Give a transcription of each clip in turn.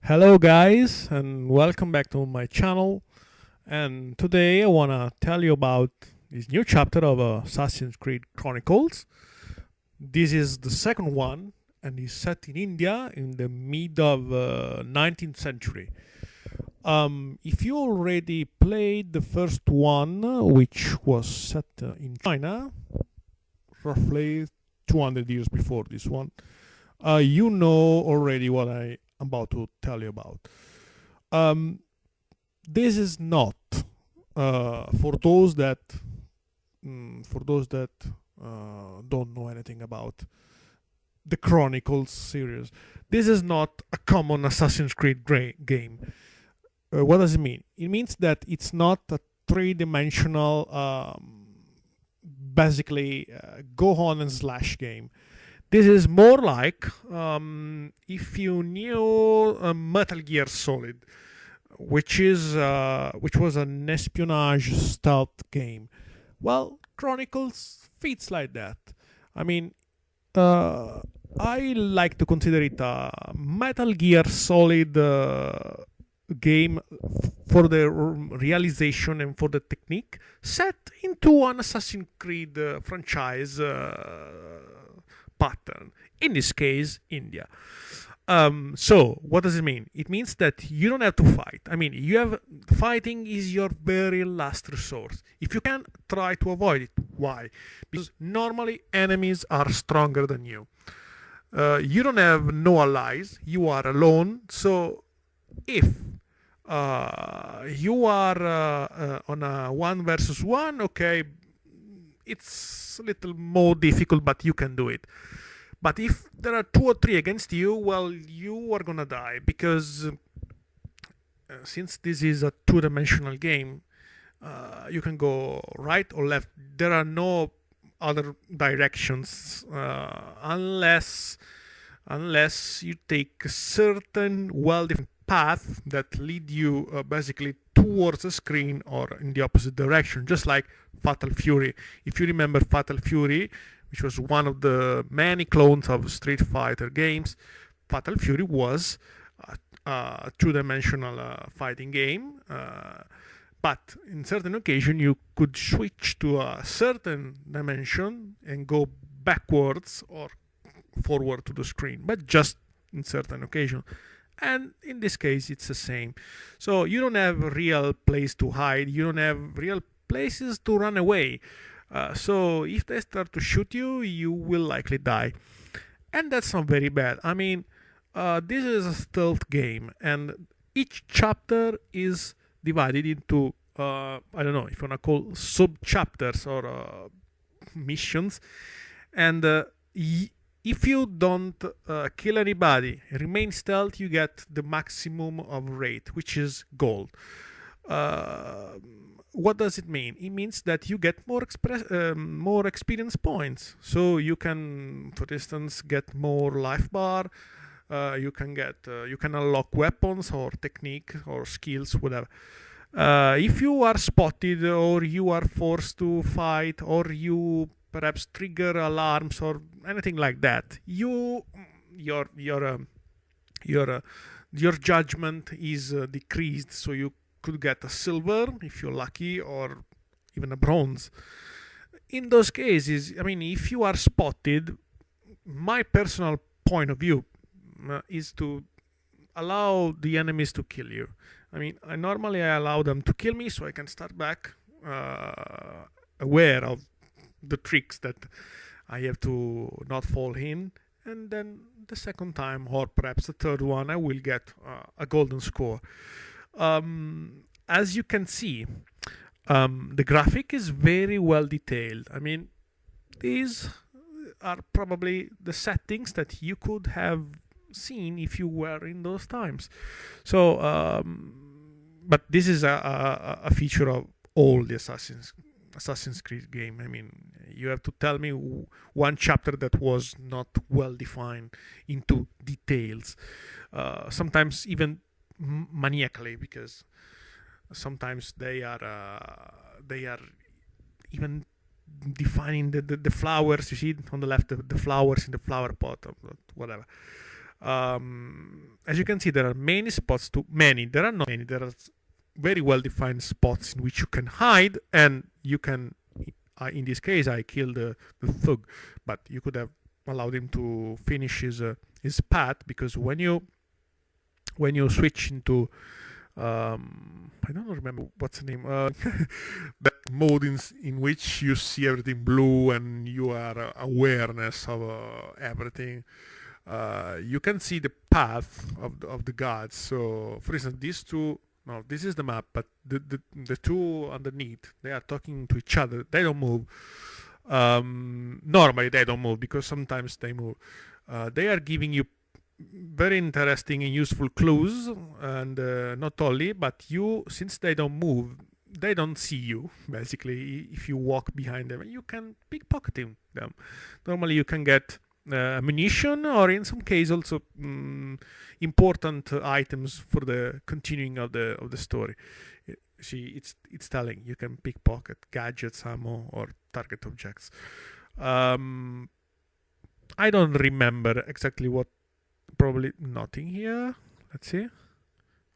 Hello guys and welcome back to my channel, and today I want to tell you about this new chapter of Assassin's Creed Chronicles. This is the second one and is set in India in the mid of 19th century. If you already played the first one, which was set in China, roughly 200 years before this one, you know already what I'm about to tell you about. Um, this is not for those that don't know anything about the Chronicles series. This is not a common Assassin's Creed game. What does it mean? It means that it's not a three-dimensional, basically go on and slash game. This is more like if you knew Metal Gear Solid, which was an espionage stealth game. Well, Chronicles fits like that. I mean, I like to consider it a Metal Gear Solid game for the realization and for the technique set into an Assassin's Creed franchise pattern. In this case, India. So what does it mean? It means that you don't have to fight. I mean, fighting is your very last resource. If you can, try to avoid it. Why? Because normally enemies are stronger than you. You don't have no allies. You are alone. So if you are on a one versus one, okay, it's a little more difficult, but you can do it. But if there are two or three against you, well, you are gonna die because since this is a two-dimensional game, you can go right or left. There are no other directions unless you take a certain well-defined path that lead you basically towards the screen or in the opposite direction, just like Fatal Fury. If you remember Fatal Fury, which was one of the many clones of Street Fighter games, Fatal Fury was a two-dimensional fighting game, but in certain occasion you could switch to a certain dimension and go backwards or forward to the screen, but just in certain occasion. And in this case it's the same. So you don't have a real place to hide, you don't have real places to run away. So if they start to shoot you, you will likely die, and that's not very bad. I mean, this is a stealth game, and each chapter is divided into I don't know if you want to call sub chapters or missions, and if you don't kill anybody, remain stealth, you get the maximum of rate, which is gold. What does it mean? It means that you get more experience points. So you can, for instance, get more life bar. You can unlock weapons or technique or skills, whatever. If you are spotted or you are forced to fight or you perhaps trigger alarms or anything like that, your judgment is decreased, so you could get a silver if you're lucky or even a bronze. In those cases, I mean, if you are spotted, my personal point of view is to allow the enemies to kill you. I mean, normally I allow them to kill me so I can start back aware of the tricks that I have to not fall in, and then the second time or perhaps the third one I will get a golden score. As you can see, the graphic is very well detailed. I mean, these are probably the settings that you could have seen if you were in those times. So, but this is a feature of all the Assassin's Creed game. I mean, you have to tell me one chapter that was not well defined into details. Sometimes even maniacally, because sometimes they are even defining the flowers. You see on the left the flowers in the flower pot or whatever. as you can see, there are many spots to many. There are not many. There are very well defined spots in which you can hide, and you can. In this case, I killed the thug, but you could have allowed him to finish his path, because when you switch into I don't remember what's the name. That mode in which you see everything blue and you are awareness of everything. You can see the path of the gods. So, for instance, these two. No, this is the map, but the two underneath, they are talking to each other. They don't move. Normally, they don't move because sometimes they move. They are giving you very interesting and useful clues, and not only, but since they don't move, they don't see you. Basically, if you walk behind them, you can pickpocket them. Normally, you can get ammunition, or in some cases also important items for the continuing of the story. See, it's telling you can pickpocket gadgets, ammo, or target objects. I don't remember exactly what. Probably nothing here. Let's see.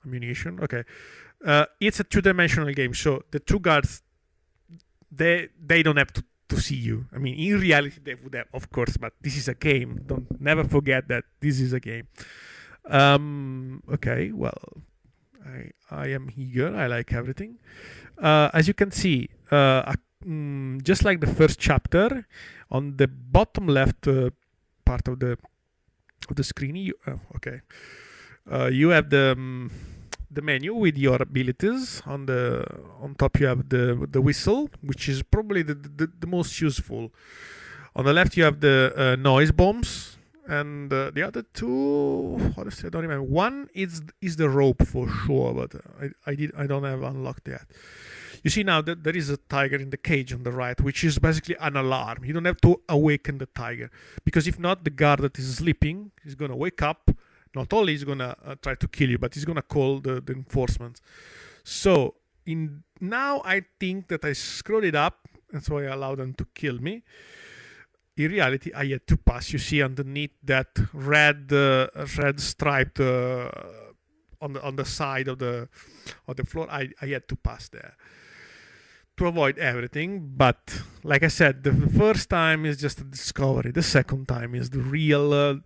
Ammunition. Okay. It's a two-dimensional game, so the two guards they don't have to see you. I mean, in reality they would have, of course, but this is a game. Don't never forget that this is a game. Okay. Well, I am eager. I like everything. As you can see, just like the first chapter, on the bottom left part of the screen, you have the menu with your abilities. On top you have the whistle, which is probably the most useful. On the left you have the noise bombs, and the other two, honestly I don't remember. One is the rope for sure, but I don't have unlocked yet. You see now that there is a tiger in the cage on the right, which is basically an alarm. You don't have to awaken the tiger, because if not, the guard that is sleeping is going to wake up. Not only is going to try to kill you, but he's going to call the enforcement. So now I think that I screwed it up, and so I allowed them to kill me. In reality, I had to pass. You see underneath that red striped on the side of the floor, I had to pass there to avoid everything. But like I said, the first time is just a discovery. The second time is the real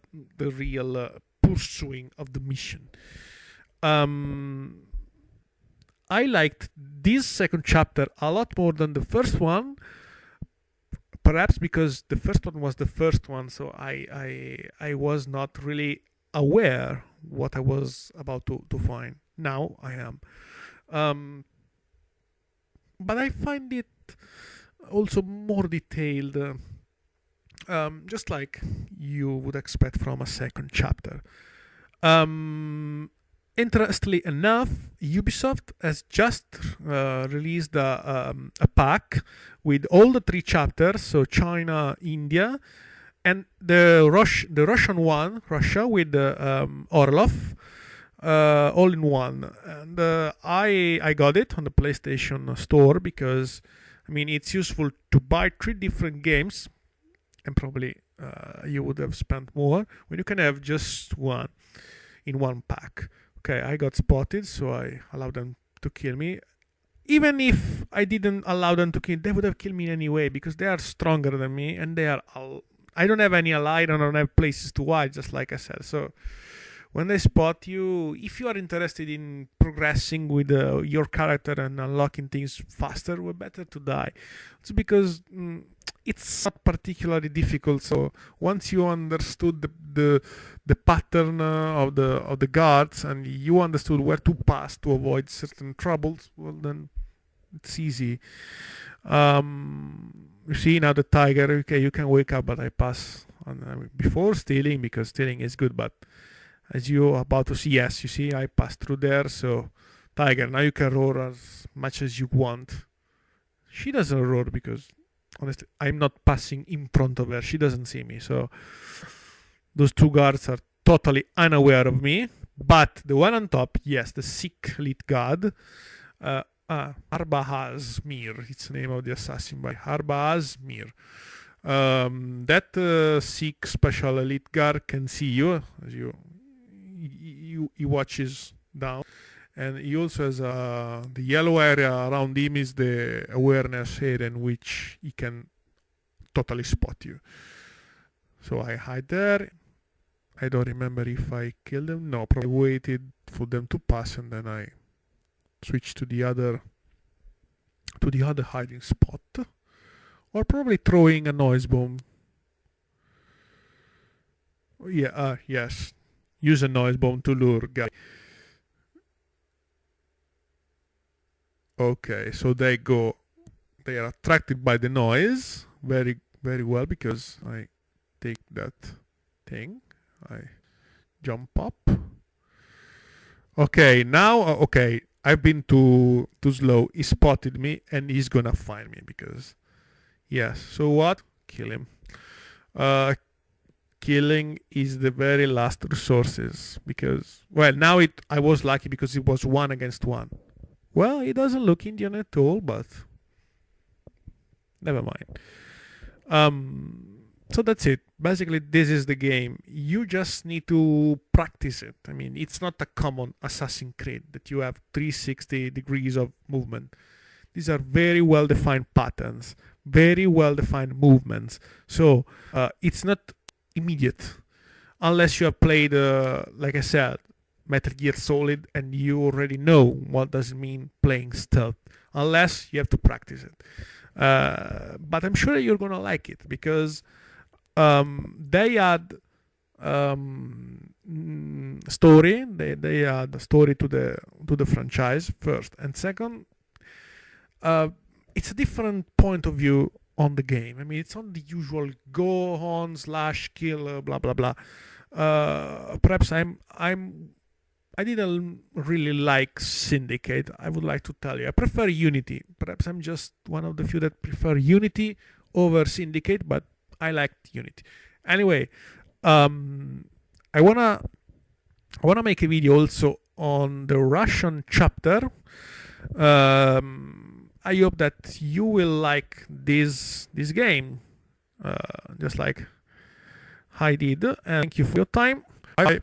pursuing of the mission. I liked this second chapter a lot more than the first one, perhaps because the first one was the first one, so I was not really aware what I was about to find. Now I am. But I find it also more detailed, just like you would expect from a second chapter. Interestingly enough, Ubisoft has just released a pack with all the 3 chapters, so China, India, and the Russian one, Russia, with Orlov, all in one. And I got it on the PlayStation Store because, I mean, it's useful to buy 3 different games, and probably you would have spent more when you can have just one in one pack. Okay, I got spotted, so I allowed them to kill me. Even if I didn't allow them to kill, they would have killed me anyway, because they are stronger than me, and they are. I don't have any ally, I don't have places to hide, just like I said. So when they spot you, if you are interested in progressing with your character and unlocking things faster, well, better to die. It's because it's not particularly difficult. So once you understood the pattern of the guards, and you understood where to pass to avoid certain troubles, well, then it's easy. You see now the tiger. Okay, you can wake up, but I pass on before stealing, because stealing is good. But as you're about to see, yes, you see, I passed through there. So tiger, now you can roar as much as you want. She doesn't roar because, honestly, I'm not passing in front of her. She doesn't see me. So those 2 guards are totally unaware of me. But the one on top, yes, the Sikh elite guard, Arbahaz Mir, it's the name of the assassin by Arbahaz Mir. That Sikh special elite guard can see you, as he watches down, and he also has the yellow area around him is the awareness area in which he can totally spot you. So I hide there. I don't remember if I killed them. No, probably waited for them to pass and then I switched to the other hiding spot, or probably throwing a noise bomb. Yeah, yes. Use a noise bomb to lure guy. Okay, so they are attracted by the noise very, very well because I take that thing. I jump up. Okay, now, okay, I've been too slow. He spotted me and he's gonna find me because, yes. So what? Kill him. Killing is the very last resources because, well, now I was lucky because it was 1 against 1. Well, he doesn't look Indian at all, but never mind. So that's it. Basically, this is the game. You just need to practice it. I mean, it's not a common Assassin's Creed that you have 360 degrees of movement. These are very well-defined patterns, very well-defined movements. So it's not immediate unless you have played, like I said, Metal Gear Solid, and you already know what does it mean playing stealth, unless you have to practice it. But I'm sure you're gonna like it because they add story. They add a story to the franchise first, and second, it's a different point of view on the game. I mean, it's not the usual go on slash kill blah blah blah. Perhaps I didn't really like Syndicate. I would like to tell you I prefer Unity. Perhaps I'm just one of the few that prefer Unity over Syndicate, but I liked Unity. Anyway, I wanna make a video also on the Russian chapter. I hope that you will like this game, just like I did. And thank you for your time. Bye.